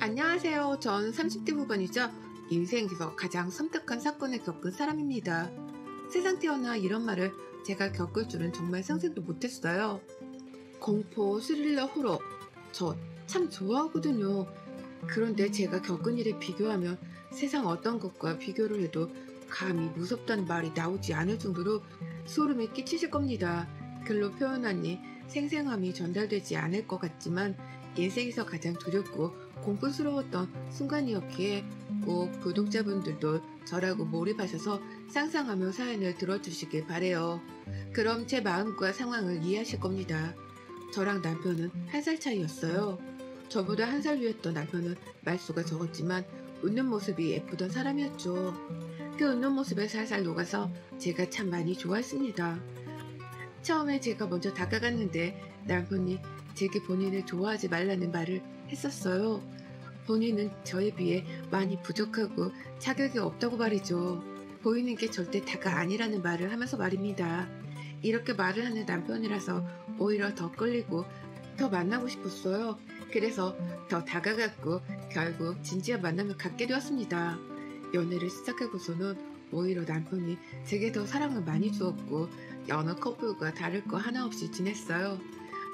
안녕하세요. 전 30대 후반이자 인생에서 가장 섬뜩한 사건을 겪은 사람입니다. 세상 태어나 이런 말을 제가 겪을 줄은 정말 상상도 못했어요. 공포, 스릴러, 호러. 저 참 좋아하거든요. 그런데 제가 겪은 일에 비교하면 세상 어떤 것과 비교를 해도 감히 무섭다는 말이 나오지 않을 정도로 소름이 끼치실 겁니다. 글로 표현하니 생생함이 전달되지 않을 것 같지만 인생에서 가장 두렵고 공포스러웠던 순간이었기에 꼭 구독자분들도 저라고 몰입하셔서 상상하며 사연을 들어주시길 바래요. 그럼 제 마음과 상황을 이해하실 겁니다. 저랑 남편은 한 살 차이였어요. 저보다 한 살 위였던 남편은 말수가 적었지만 웃는 모습이 예쁘던 사람이었죠. 그 웃는 모습에 살살 녹아서 제가 참 많이 좋아했습니다. 처음에 제가 먼저 다가갔는데 남편이 제게 본인을 좋아하지 말라는 말을 했었어요. 본인은 저에 비해 많이 부족하고 자격이 없다고 말이죠. 보이는 게 절대 다가 아니라는 말을 하면서 말입니다. 이렇게 말을 하는 남편이라서 오히려 더 끌리고 더 만나고 싶었어요. 그래서 더 다가갔고 결국 진지한 만남을 갖게 되었습니다. 연애를 시작하고서는 오히려 남편이 제게 더 사랑을 많이 주었고 여느 커플과 다를 거 하나 없이 지냈어요.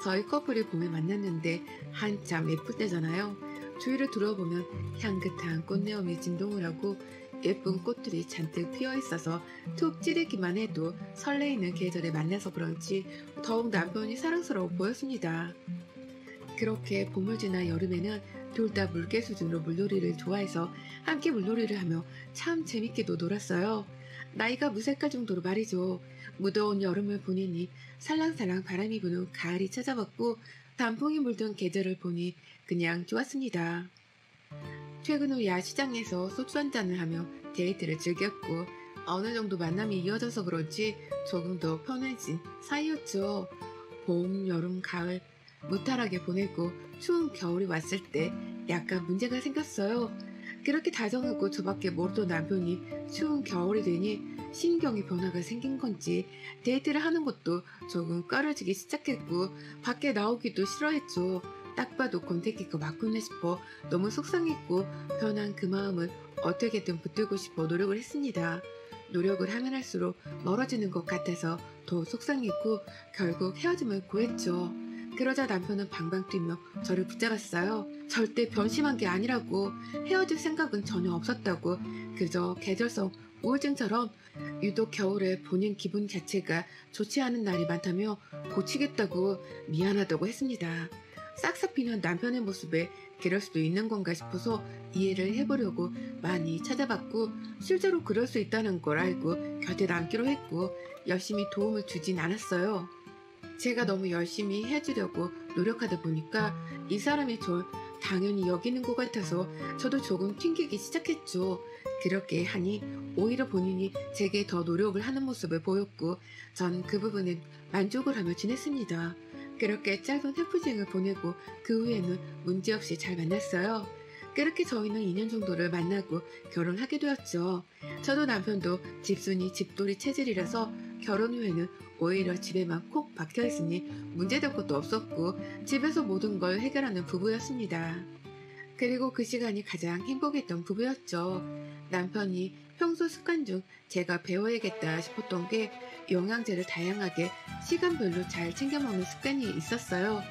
저희 커플이 봄에 만났는데 한참 예쁠 때잖아요. 주위를 둘러보면 향긋한 꽃내음이 진동을 하고 예쁜 꽃들이 잔뜩 피어있어서 툭 찌르기만 해도 설레이는 계절에 만나서 그런지 더욱 남편이 사랑스러워 보였습니다. 그렇게 봄을 지나 여름에는 둘 다 물개 수준으로 물놀이를 좋아해서 함께 물놀이를 하며 참 재밌게도 놀았어요. 나이가 무색할 정도로 말이죠. 무더운 여름을 보내니 살랑살랑 바람이 부는 가을이 찾아왔고 단풍이 물든 계절을 보니 그냥 좋았습니다. 퇴근 후 야시장에서 소주 한잔을 하며 데이트를 즐겼고 어느 정도 만남이 이어져서 그런지 조금 더 편해진 사이였죠. 봄, 여름, 가을 무탈하게 보내고 추운 겨울이 왔을 때 약간 문제가 생겼어요. 그렇게 다정하고 저밖에 모르던 남편이 추운 겨울이 되니 신경의 변화가 생긴 건지 데이트를 하는 것도 조금 꺼려지기 시작했고 밖에 나오기도 싫어했죠. 딱 봐도 권태기가 맞구나 싶어 너무 속상했고 변한 그 마음을 어떻게든 붙들고 싶어 노력을 했습니다. 노력을 하면 할수록 멀어지는 것 같아서 더 속상했고 결국 헤어짐을 고했죠. 그러자 남편은 방방 뛰며 저를 붙잡았어요. 절대 변심한 게 아니라고, 헤어질 생각은 전혀 없었다고, 그저 계절성 우울증처럼 유독 겨울에 본인 기분 자체가 좋지 않은 날이 많다며 고치겠다고 미안하다고 했습니다. 싹싹 비는 남편의 모습에 그럴 수도 있는 건가 싶어서 이해를 해보려고 많이 찾아봤고 실제로 그럴 수 있다는 걸 알고 곁에 남기로 했고 열심히 도움을 주진 않았어요. 제가 너무 열심히 해주려고 노력하다 보니까 이 사람이 절 당연히 여기는 것 같아서 저도 조금 튕기기 시작했죠. 그렇게 하니 오히려 본인이 제게 더 노력을 하는 모습을 보였고 전 그 부분은 만족을 하며 지냈습니다. 그렇게 짧은 해프닝을 보내고 그 후에는 문제없이 잘 만났어요. 그렇게 저희는 2년 정도를 만나고 결혼하게 되었죠. 저도 남편도 집순이 집돌이 체질이라서 결혼 후에는 오히려 집에만 콕 박혀있으니 문제될 것도 없었고 집에서 모든 걸 해결하는 부부였습니다. 그리고 그 시간이 가장 행복했던 부부였죠. 남편이 평소 습관 중 제가 배워야겠다 싶었던 게 영양제를 다양하게 시간별로 잘 챙겨 먹는 습관이 있었어요.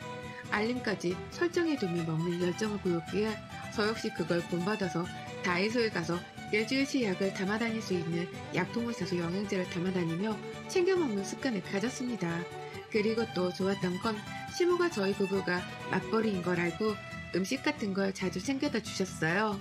알림까지 설정해두며 먹는 열정을 보였기에 저 역시 그걸 본받아서 다이소에 가서 일주일치 약을 담아 다닐 수 있는 약통을 사서 영양제를 담아 다니며 챙겨 먹는 습관을 가졌습니다. 그리고 또 좋았던 건 시부가 저희 부부가 맞벌이인 걸 알고 음식 같은 걸 자주 챙겨다 주셨어요.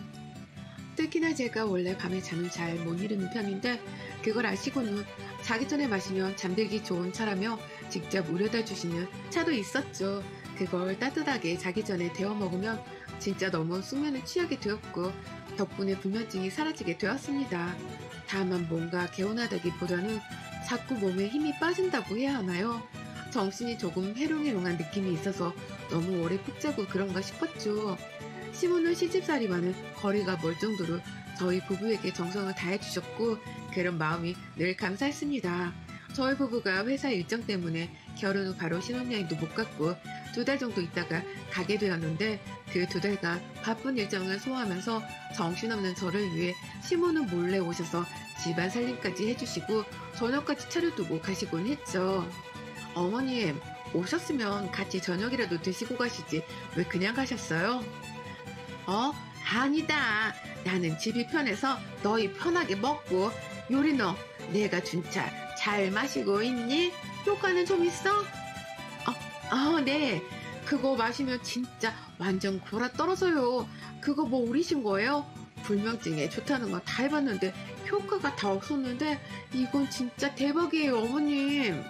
특히나 제가 원래 밤에 잠을 잘 못 이루는 편인데 그걸 아시고는 자기 전에 마시면 잠들기 좋은 차라며 직접 우려다 주시는 차도 있었죠. 그걸 따뜻하게 자기 전에 데워 먹으면 진짜 너무 숙면에 취하게 되었고 덕분에 불면증이 사라지게 되었습니다. 다만 뭔가 개운하다기보다는 자꾸 몸에 힘이 빠진다고 해야 하나요? 정신이 조금 해롱해롱한 느낌이 있어서 너무 오래 푹 자고 그런가 싶었죠. 시부는 시집살이와는 거리가 멀 정도로 저희 부부에게 정성을 다해주셨고 그런 마음이 늘 감사했습니다. 저희 부부가 회사 일정 때문에 결혼 후 바로 신혼여행도 못 갔고 2달 정도 있다가 가게 되었는데 그 2달간 바쁜 일정을 소화하면서 정신없는 저를 위해 시모는 몰래 오셔서 집안 살림까지 해주시고 저녁까지 차려두고 가시곤 했죠. 어머님, 오셨으면 같이 저녁이라도 드시고 가시지 왜 그냥 가셨어요? 아니다. 나는 집이 편해서 너희 편하게 먹고 요리 너 내가 준 차 잘 마시고 있니? 효과는 좀 있어? 네. 그거 마시면 진짜 완전 골아 떨어져요. 그거 뭐 우리신 거예요? 불면증에 좋다는 거 다 해봤는데 효과가 다 없었는데 이건 진짜 대박이에요, 어머님.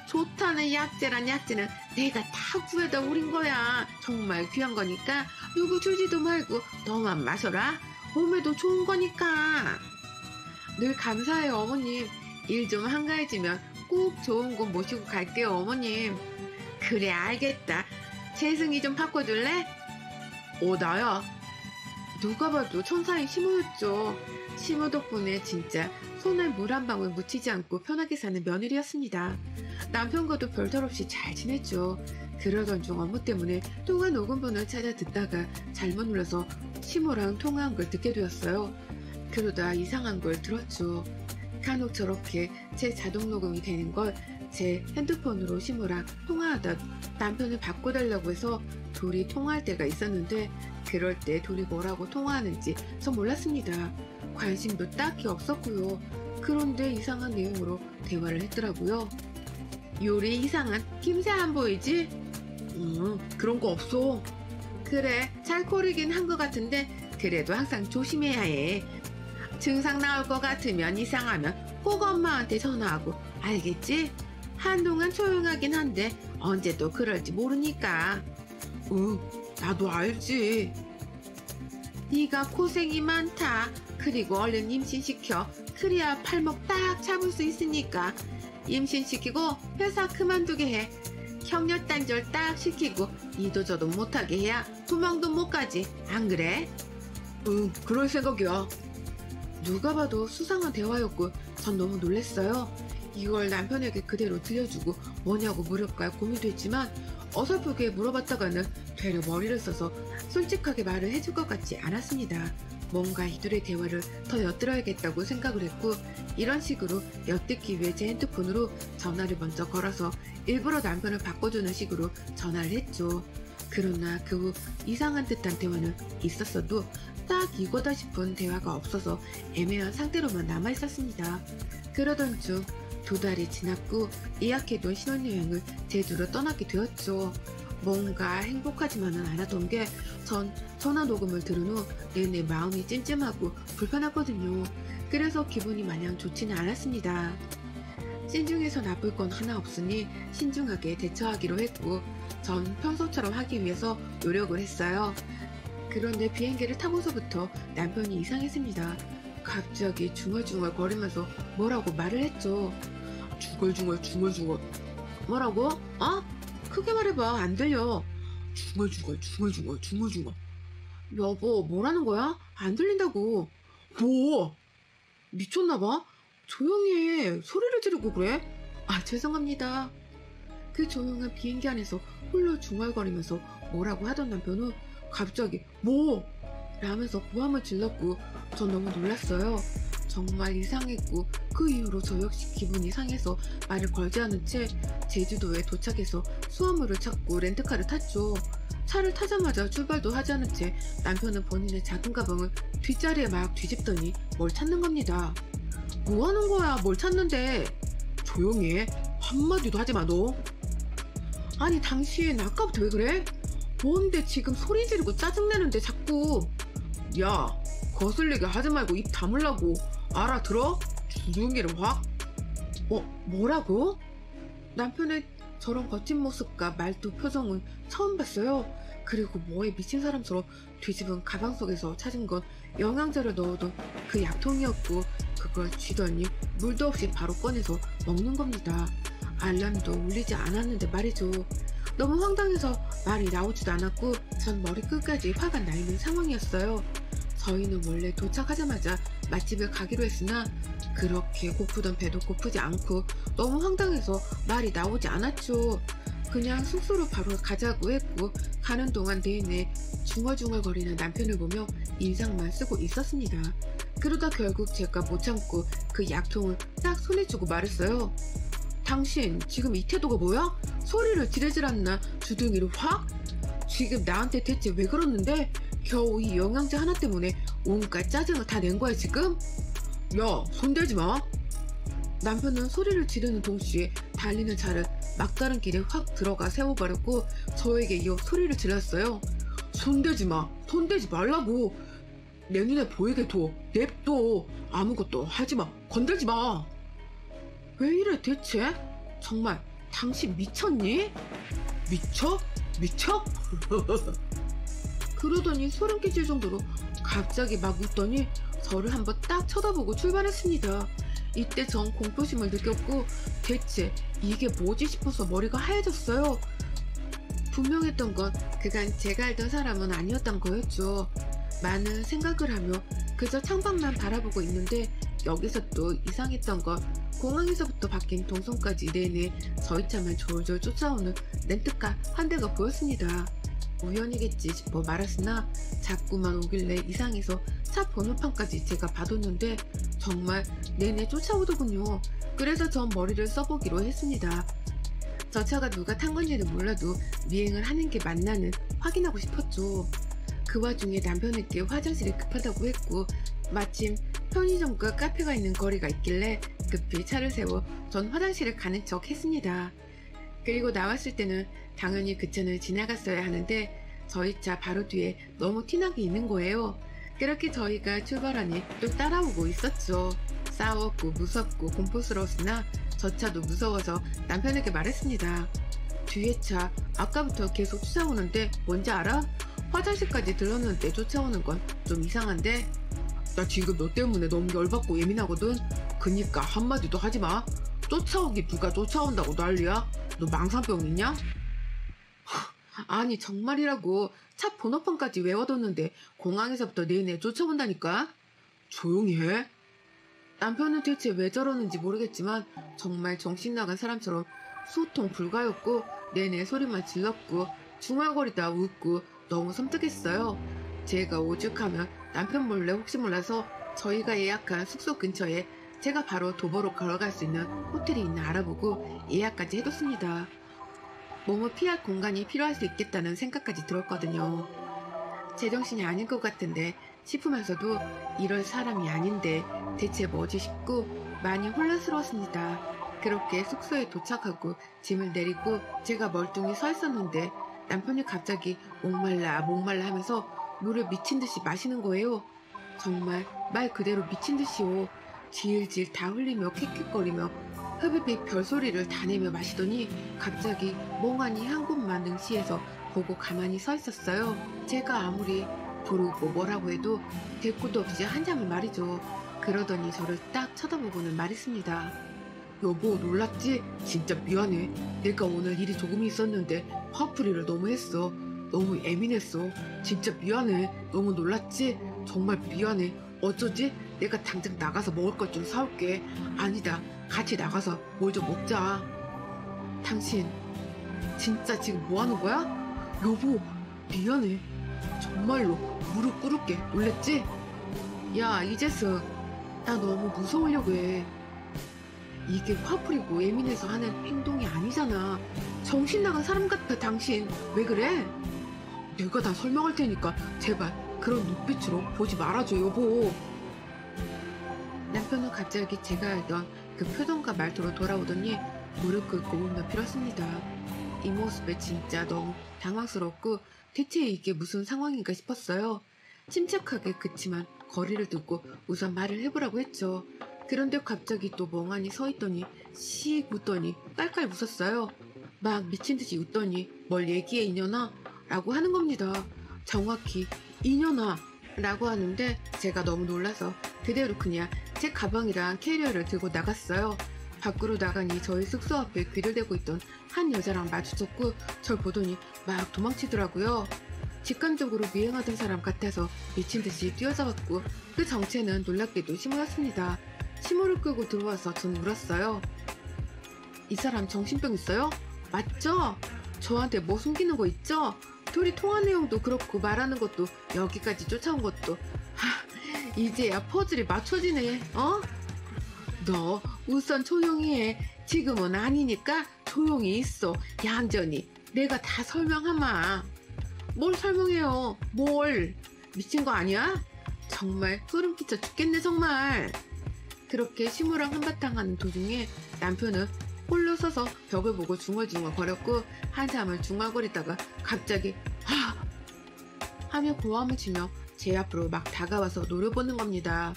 좋다는 약재란 약재는 내가 다 구해다 우린 거야. 정말 귀한 거니까 누구 주지도 말고 너만 마셔라. 몸에도 좋은 거니까. 늘 감사해요, 어머님. 일 좀 한가해지면 꼭 좋은 곳 모시고 갈게요, 어머님. 그래, 알겠다. 재승이 좀 바꿔줄래? 나야. 누가 봐도 천사인 시모였죠. 시모 덕분에 진짜 손에 물 한 방울 묻히지 않고 편하게 사는 며느리였습니다. 남편과도 별탈 없이 잘 지냈죠. 그러던 중 업무 때문에 통화 녹음본을 찾아 듣다가 잘못 눌러서 시모랑 통화한 걸 듣게 되었어요. 그러다 이상한 걸 들었죠. 간혹 저렇게 제 자동 녹음이 되는 걸 제 핸드폰으로 시모랑 통화하다 남편을 바꿔달라고 해서 둘이 통화할 때가 있었는데 그럴 때 둘이 뭐라고 통화하는지 전 몰랐습니다. 관심도 딱히 없었고요. 그런데 이상한 내용으로 대화를 했더라고요. 요리 이상한 김새 안 보이지? 그런 거 없어. 그래, 잘 코르긴 한 것 같은데 그래도 항상 조심해야 해. 증상 나올 것 같으면 이상하면 꼭 엄마한테 전화하고 알겠지? 한동안 조용하긴 한데 언제 또 그럴지 모르니까. 나도 알지. 네가 고생이 많다. 그리고 얼른 임신시켜. 그래야 팔목 딱 잡을 수 있으니까. 임신시키고 회사 그만두게 해. 격려 단절 딱 시키고 이도저도 못하게 해야 도망도 못 가지. 안 그래? 그럴 생각이야. 누가 봐도 수상한 대화였고 전 너무 놀랐어요. 이걸 남편에게 그대로 들려주고 뭐냐고 물을까 고민도 했지만 어설프게 물어봤다가는 되려 머리를 써서 솔직하게 말을 해줄 것 같지 않았습니다. 뭔가 이들의 대화를 더 엿들어야겠다고 생각을 했고 이런 식으로 엿듣기 위해 제 핸드폰으로 전화를 먼저 걸어서 일부러 남편을 바꿔주는 식으로 전화를 했죠. 그러나 그 후 이상한 듯한 대화는 있었어도 딱 이거다 싶은 대화가 없어서 애매한 상태로만 남아있었습니다. 그러던 중 2달이 지났고 예약해둔 신혼여행을 제주로 떠나게 되었죠. 뭔가 행복하지만은 않았던 게 전 전화 녹음을 들은 후 내내 마음이 찜찜하고 불편하거든요. 그래서 기분이 마냥 좋지는 않았습니다. 신중해서 나쁠 건 하나 없으니 신중하게 대처하기로 했고 전 평소처럼 하기 위해서 노력을 했어요. 그런데 비행기를 타고서부터 남편이 이상했습니다. 갑자기 중얼중얼 거리면서 뭐라고 말을 했죠. 중얼중얼. 뭐라고? 크게 말해봐. 안 들려. 중얼중얼. 여보, 뭐라는 거야? 안 들린다고. 뭐? 미쳤나봐? 조용히 해. 소리를 지르고 그래? 죄송합니다. 그 조용한 비행기 안에서 홀로 중얼거리면서 뭐라고 하던 남편은 갑자기 뭐? 라면서 고함을 질렀고 전 너무 놀랐어요. 정말 이상했고 그 이후로 저 역시 기분이 상해서 말을 걸지 않은 채 제주도에 도착해서 수화물을 찾고 렌트카를 탔죠. 차를 타자마자 출발도 하지 않은 채 남편은 본인의 작은 가방을 뒷자리에 막 뒤집더니 뭘 찾는 겁니다. 뭐 하는 거야? 뭘 찾는데? 조용히 해. 한마디도 하지 마, 너. 아니, 당신 아까부터 왜 그래? 뭔데 지금 소리 지르고 짜증내는데 자꾸. 야, 거슬리게 하지 말고 입 다물라고. 알아들어? 주둥이를 확. 뭐라고? 남편의 저런 거친 모습과 말투 표정은 처음 봤어요. 그리고 뭐에 미친 사람처럼 뒤집은 가방 속에서 찾은 건 영양제를 넣어둔 그 약통이었고 그걸 쥐더니 물도 없이 바로 꺼내서 먹는 겁니다. 알람도 울리지 않았는데 말이죠. 너무 황당해서 말이 나오지도 않았고 전 머리끝까지 화가 나 있는 상황이었어요. 저희는 원래 도착하자마자 맛집을 가기로 했으나 그렇게 고프던 배도 고프지 않고 너무 황당해서 말이 나오지 않았죠. 그냥 숙소로 바로 가자고 했고 가는 동안 내내 중얼중얼거리는 남편을 보며 인상만 쓰고 있었습니다. 그러다 결국 제가 못 참고 그 약통을 딱 손에 쥐고 말했어요. 당신 지금 이 태도가 뭐야? 소리를 지르질 않나 주둥이를 확? 지금 나한테 대체 왜 그러는데? 겨우 이 영양제 하나 때문에 온갖 짜증을 다 낸 거야 지금? 야, 손대지 마. 남편은 소리를 지르는 동시에 달리는 차를 막다른 길에 확 들어가 세워버렸고 저에게 이어 소리를 질렀어요. 손대지 마. 손대지 말라고. 내 눈에 보이게 둬. 냅둬. 아무것도 하지 마. 건들지 마. 왜 이래 대체? 정말 당신 미쳤니? 미쳐? 미쳐? 그러더니 소름 끼칠 정도로 갑자기 막 웃더니 저를 한번 딱 쳐다보고 출발했습니다. 이때 전 공포심을 느꼈고 대체 이게 뭐지 싶어서 머리가 하얘졌어요. 분명했던 건 그간 제가 알던 사람은 아니었던 거였죠. 많은 생각을 하며 그저 창밖만 바라보고 있는데 여기서 또 이상했던 건 공항에서부터 바뀐 동선까지 내내 저희 차만 졸졸 쫓아오는 렌트카 한 대가 보였습니다. 우연이겠지 싶어 말았으나 자꾸만 오길래 이상해서 차 번호판까지 제가 봐뒀는데 정말 내내 쫓아오더군요. 그래서 전 머리를 써보기로 했습니다. 저 차가 누가 탄 건지는 몰라도 미행을 하는 게 맞나는 확인하고 싶었죠. 그 와중에 남편에게 화장실이 급하다고 했고 마침 편의점과 카페가 있는 거리가 있길래 급히 차를 세워 전 화장실을 가는 척 했습니다. 그리고 나왔을 때는 당연히 그 차는 지나갔어야 하는데 저희 차 바로 뒤에 너무 티나게 있는 거예요. 그렇게 저희가 출발하니 또 따라오고 있었죠. 싸웠고 무섭고 공포스러웠으나 저 차도 무서워서 남편에게 말했습니다. 뒤에 차 아까부터 계속 쫓아오는데 뭔지 알아? 화장실까지 들렀는데 쫓아오는 건 좀 이상한데? 나 지금 너 때문에 너무 열받고 예민하거든? 그니까 한마디도 하지마. 쫓아오기 누가 쫓아온다고 난리야? 너 망상병 있냐? 아니 정말이라고. 차 번호판까지 외워뒀는데 공항에서부터 내내 쫓아온다니까? 조용히 해. 남편은 대체 왜 저러는지 모르겠지만 정말 정신나간 사람처럼 소통 불가였고 내내 소리만 질렀고 중얼거리다 웃고 너무 섬뜩했어요. 제가 오죽하면 남편 몰래 혹시 몰라서 저희가 예약한 숙소 근처에 제가 바로 도보로 걸어갈 수 있는 호텔이 있나 알아보고 예약까지 해뒀습니다. 몸을 피할 공간이 필요할 수 있겠다는 생각까지 들었거든요. 제정신이 아닌 것 같은데 싶으면서도 이럴 사람이 아닌데 대체 뭐지 싶고 많이 혼란스러웠습니다. 그렇게 숙소에 도착하고 짐을 내리고 제가 멀뚱히 서 있었는데 남편이 갑자기 목말라 하면서 물을 미친 듯이 마시는 거예요. 정말 말 그대로 미친 듯이요. 질질 다 흘리며 킥킥거리며 흡입입 별소리를 다 내며 마시더니 갑자기 멍하니 한 곳만 능시해서 보고 가만히 서 있었어요. 제가 아무리 부르고 뭐라고 해도 대꾸도 없이 한 잠을 말이죠. 그러더니 저를 딱 쳐다보고는 말했습니다. 여보 놀랐지? 진짜 미안해. 내가 오늘 일이 조금 있었는데 화풀이를 너무 했어. 너무 예민했어. 진짜 미안해. 너무 놀랐지? 정말 미안해. 어쩌지? 내가 당장 나가서 먹을 것 좀 사올게. 아니다. 같이 나가서 뭘 좀 먹자. 당신 진짜 지금 뭐 하는 거야? 여보 미안해. 정말로 무릎 꿇을게. 놀랬지? 야 이재승 나 너무 무서우려고 해. 이게 화풀이고 예민해서 하는 행동이 아니잖아. 정신 나간 사람 같아. 당신 왜 그래? 내가 다 설명할 테니까 제발 그런 눈빛으로 보지 말아줘 여보. 남편은 갑자기 제가 알던 그 표정과 말투로 돌아오더니 무릎 꿇고 울며 빌었습니다. 이 모습에 진짜 너무 당황스럽고 대체 이게 무슨 상황인가 싶었어요. 침착하게 그치만 거리를 두고 우선 말을 해보라고 했죠. 그런데 갑자기 또 멍하니 서 있더니 씩 웃더니 깔깔 웃었어요. 막 미친듯이 웃더니 뭘 얘기해 이년아? 라고 하는 겁니다. 정확히 이년아 라고 하는데 제가 너무 놀라서 그대로 그냥 제 가방이랑 캐리어를 들고 나갔어요. 밖으로 나가니 저희 숙소 앞에 귀를 대고 있던 한 여자랑 마주쳤고 절 보더니 막 도망치더라고요. 직관적으로 미행하던 사람 같아서 미친듯이 뛰어잡았고 그 정체는 놀랍게도 시모였습니다. 시모를 끌고 들어와서 전 울었어요. 이 사람 정신병 있어요? 맞죠? 저한테 뭐 숨기는 거 있죠? 둘이 통화 내용도 그렇고 말하는 것도 여기까지 쫓아온 것도 이제야 퍼즐이 맞춰지네. 어? 너 우선 조용히 해. 지금은 아니니까 조용히 있어. 얌전히 내가 다 설명하마. 뭘 설명해요? 뭘? 미친 거 아니야? 정말 소름 끼쳐 죽겠네 정말. 그렇게 시무랑 한바탕 하는 도중에 남편은 홀로 서서 벽을 보고 중얼중얼 거렸고 한참을 중얼거리다가 갑자기 하며 고함을 치며 제 앞으로 막 다가와서 노려보는 겁니다.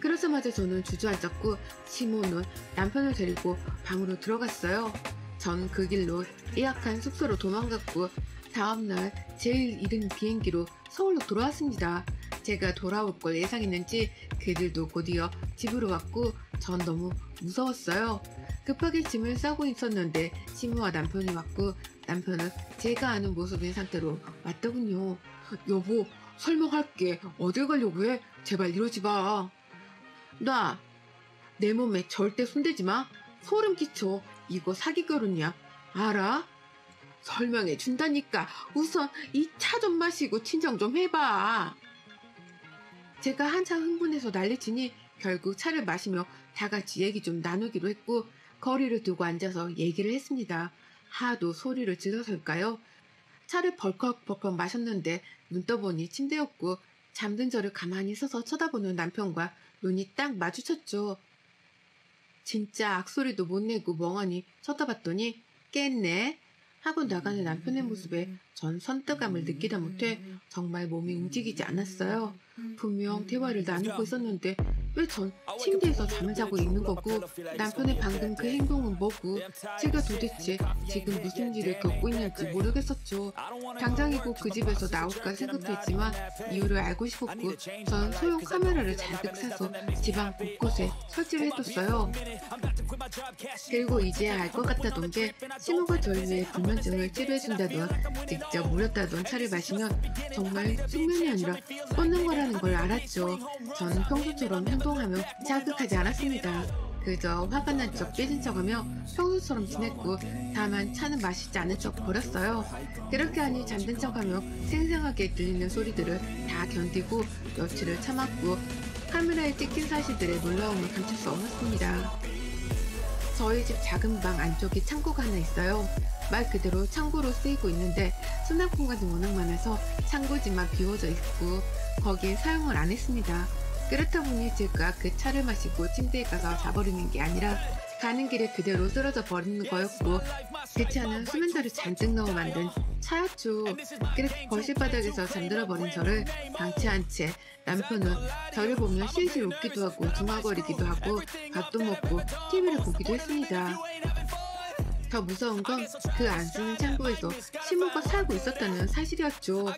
그러자마자 저는 주저앉았고 시모는 남편을 데리고 방으로 들어갔어요. 전 그 길로 예약한 숙소로 도망갔고 다음날 제일 이른 비행기로 서울로 돌아왔습니다. 제가 돌아올 걸 예상했는지 그들도 곧이어 집으로 왔고 전 너무 무서웠어요. 급하게 짐을 싸고 있었는데 시모와 남편이 왔고 남편은 제가 아는 모습인 상태로 왔더군요. 여보, 설명할게. 어딜 가려고 해? 제발 이러지 마. 나 내 몸에 절대 손대지 마. 소름 끼쳐. 이거 사기 결혼이야. 알아? 설명해 준다니까. 우선 이 차 좀 마시고 진정 좀 해봐. 제가 한참 흥분해서 난리치니 결국 차를 마시며 다 같이 얘기 좀 나누기로 했고 거리를 두고 앉아서 얘기를 했습니다. 하도 소리를 질러서일까요? 차를 벌컥벌컥 마셨는데 눈 떠보니 침대였고 잠든 저를 가만히 서서 쳐다보는 남편과 눈이 딱 마주쳤죠. 진짜 악소리도 못 내고 멍하니 쳐다봤더니 깼네 하고 나가는 남편의 모습에 전 선뜻감을 느끼다 못해 정말 몸이 움직이지 않았어요. 분명 대화를 나누고 있었는데 왜 전 침대에서 잠을 자고 있는 거고 남편의 방금 그 행동은 뭐고 제가 도대체 지금 무슨 일을 겪고 있는지 모르겠었죠. 당장이고 그 집에서 나올까 생각했지만 이유를 알고 싶었고 전 소형 카메라를 잔뜩 사서 집안 곳곳에 설치를 해뒀어요. 그리고 이제야 알 것 같다던 게 시모가 저를 위해 불면증을 치료해준다던 직접 무렸다던 차를 마시면 정말 숙면이 아니라 뻗는 거라는 걸 알았죠. 저는 평소처럼 행동하며 자극하지 않았습니다. 그저 화가 난 척 삐진 척하며 평소처럼 지냈고 다만 차는 마시지 않은 척 버렸어요. 그렇게 하니 잠든 척하며 생생하게 들리는 소리들을 다 견디고 며칠을 참았고 카메라에 찍힌 사실들의 놀라움을 감출 수 없었습니다. 저희 집 작은 방 안쪽에 창고가 하나 있어요. 말 그대로 창고로 쓰이고 있는데 수납 공간이 워낙 많아서 창고지만 비워져 있고 거기에 사용을 안 했습니다. 그렇다 보니 제가 그 차를 마시고 침대에 가서 자버리는 게 아니라 가는 길에 그대로 쓰러져 버리는 거였고 그 차는 수면대를 잔뜩 넣어 만든 차였죠. 그래서 거실 바닥에서 잠들어 버린 저를 방치한 채 남편은 저를 보며 실실 웃기도 하고 중얼거리기도 하고 밥도 먹고 TV를 보기도 했습니다. 더 무서운 건 그 안 쓰는 창고에서 시모가 살고 있었다는 사실이었죠.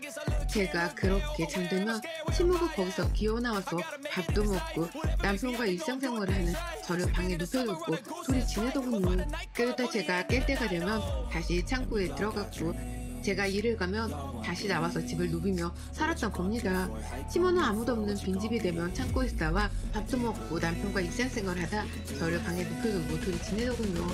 제가 그렇게 잠들면 시모가 거기서 기어나와서 밥도 먹고 남편과 일상생활을 하는 저를 방에 눕혀두고 둘이 지내더군요. 그러다 제가 깰 때가 되면 다시 창고에 들어갔고 제가 일을 가면 다시 나와서 집을 누비며 살았던 겁니다. 시모는 아무도 없는 빈집이 되면 창고에서 나와 밥도 먹고 남편과 일상생활을 하다 저를 방에 눕혀두고 둘이 지내더군요.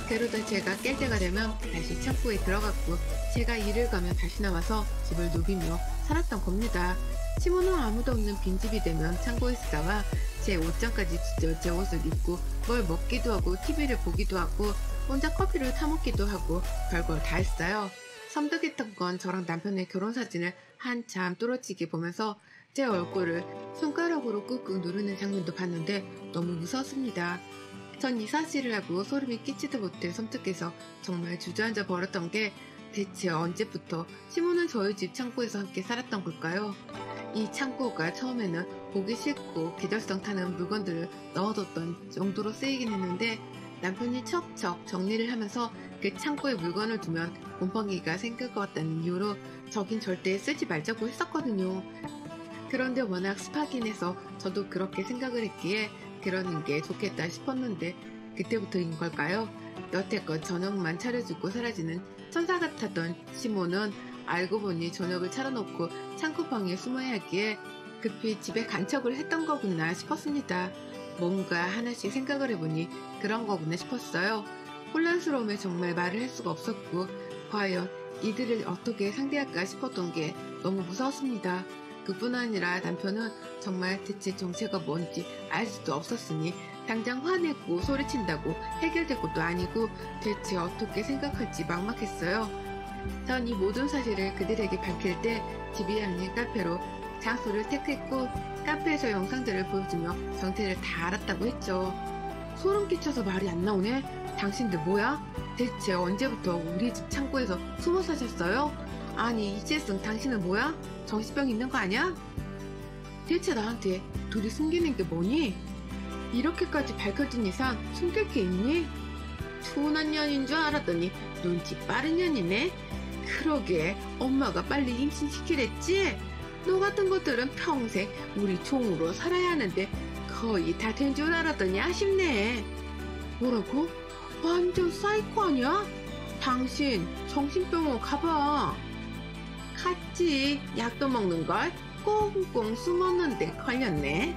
그러다 제가 깰 때가 되면 다시 창고에 들어갔고 제가 일을 가면 다시 나와서 집을 누비며 살았던 겁니다. 시모는 아무도 없는 빈집이 되면 창고에서 나와 제 옷장까지 찢어 제 옷을 입고 뭘 먹기도 하고 TV를 보기도 하고 혼자 커피를 타먹기도 하고 별걸 다 했어요. 섬뜩했던 건 저랑 남편의 결혼사진을 한참 뚫어지게 보면서 제 얼굴을 손가락으로 꾹꾹 누르는 장면도 봤는데 너무 무서웠습니다. 전 이 사실을 알고 소름이 끼치도 못해 섬뜩해서 정말 주저앉아 버렸던 게 대체 언제부터 시모는 저희 집 창고에서 함께 살았던 걸까요? 이 창고가 처음에는 보기 싫고 계절성 타는 물건들을 넣어뒀던 정도로 쓰이긴 했는데 남편이 척척 정리를 하면서 그 창고에 물건을 두면 곰팡이가 생길 것 같다는 이유로 저긴 절대 쓰지 말자고 했었거든요. 그런데 워낙 습하긴 해서 저도 그렇게 생각을 했기에 그러는 게 좋겠다 싶었는데 그때부터인 걸까요? 여태껏 저녁만 차려주고 사라지는 천사 같았던 시모는 알고 보니 저녁을 차려놓고 창고방에 숨어야 하기에 급히 집에 간척을 했던 거구나 싶었습니다. 뭔가 하나씩 생각을 해보니 그런 거구나 싶었어요. 혼란스러움에 정말 말을 할 수가 없었고 과연 이들을 어떻게 상대할까 싶었던 게 너무 무서웠습니다. 그뿐 아니라 남편은 정말 대체 정체가 뭔지 알 수도 없었으니 당장 화내고 소리친다고 해결될 것도 아니고 대체 어떻게 생각할지 막막했어요. 전 이 모든 사실을 그들에게 밝힐 때 집이 아닌 카페로 장소를 택했고 카페에서 영상들을 보여주며 정체를 다 알았다고 했죠. 소름 끼쳐서 말이 안 나오네. 당신들 뭐야? 대체 언제부터 우리 집 창고에서 숨어 사셨어요? 아니 이재승 당신은 뭐야? 정신병 있는 거 아니야? 대체 나한테 둘이 숨기는 게 뭐니? 이렇게까지 밝혀진 이상 숨길 게 있니? 둔한 년인 줄 알았더니 눈치 빠른 년이네. 그러게 엄마가 빨리 임신시키랬지? 너 같은 것들은 평생 우리 종으로 살아야 하는데 거의 다 된 줄 알았더니 아쉽네. 뭐라고? 완전 사이코 아니야? 당신 정신병원 가봐. 갔지. 약도 먹는걸 꽁꽁 숨었는데 걸렸네.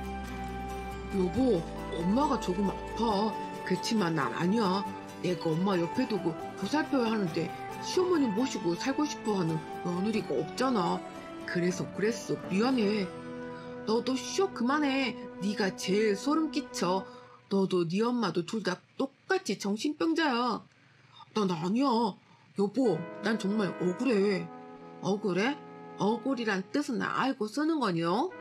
여보, 엄마가 조금 아파. 그치만 난 아니야. 내가 엄마 옆에 두고 보살펴야 하는데 시어머니 모시고 살고 싶어하는 며느리가 없잖아. 그래서 그랬어. 미안해. 너도 쉬어 그만해. 네가 제일 소름 끼쳐. 너도 네 엄마도 둘 다 똑같이 정신병자야. 난 아니야. 여보, 난 정말 억울해. 억울해? 억울이란 뜻은 알고 쓰는 거니요?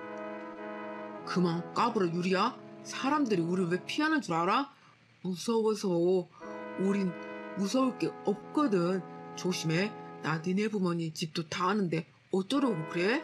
그만 까불어 유리야. 사람들이 우리 왜 피하는 줄 알아? 무서워서. 우린 무서울 게 없거든. 조심해. 나 니네 부모님 집도 다 아는데 어쩌려고 그래?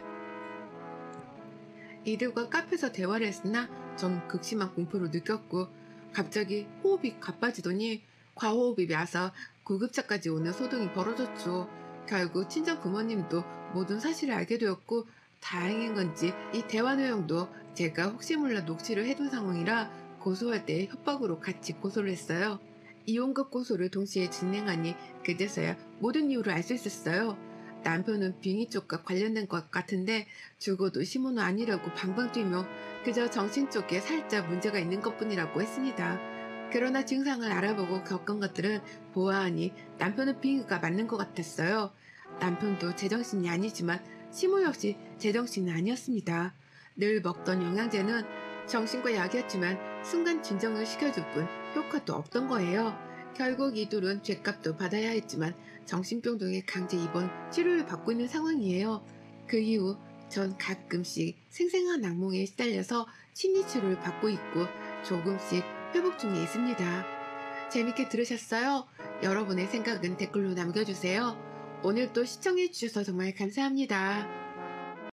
이들과 카페에서 대화를 했으나 전 극심한 공포를 느꼈고 갑자기 호흡이 가빠지더니 과호흡이 와서 구급차까지 오는 소동이 벌어졌죠. 결국 친정 부모님도 모든 사실을 알게 되었고 다행인 건지 이 대화 내용도 제가 혹시 몰라 녹취를 해둔 상황이라 고소할 때 협박으로 같이 고소를 했어요. 이혼과 고소를 동시에 진행하니 그제서야 모든 이유를 알 수 있었어요. 남편은 빙의 쪽과 관련된 것 같은데 죽어도 시모는 아니라고 방방 뛰며 그저 정신 쪽에 살짝 문제가 있는 것뿐이라고 했습니다. 그러나 증상을 알아보고 겪은 것들은 보아하니 남편은 빙의가 맞는 것 같았어요. 남편도 제정신이 아니지만 시모 역시 제정신은 아니었습니다. 늘 먹던 영양제는 정신과 약이었지만 순간 진정을 시켜줄 뿐 효과도 없던 거예요. 결국 이 둘은 죗값도 받아야 했지만 정신병 등의 강제 입원 치료를 받고 있는 상황이에요. 그 이후 전 가끔씩 생생한 악몽에 시달려서 심리치료를 받고 있고 조금씩 회복 중에 있습니다. 재밌게 들으셨어요? 여러분의 생각은 댓글로 남겨주세요. 오늘도 시청해주셔서 정말 감사합니다.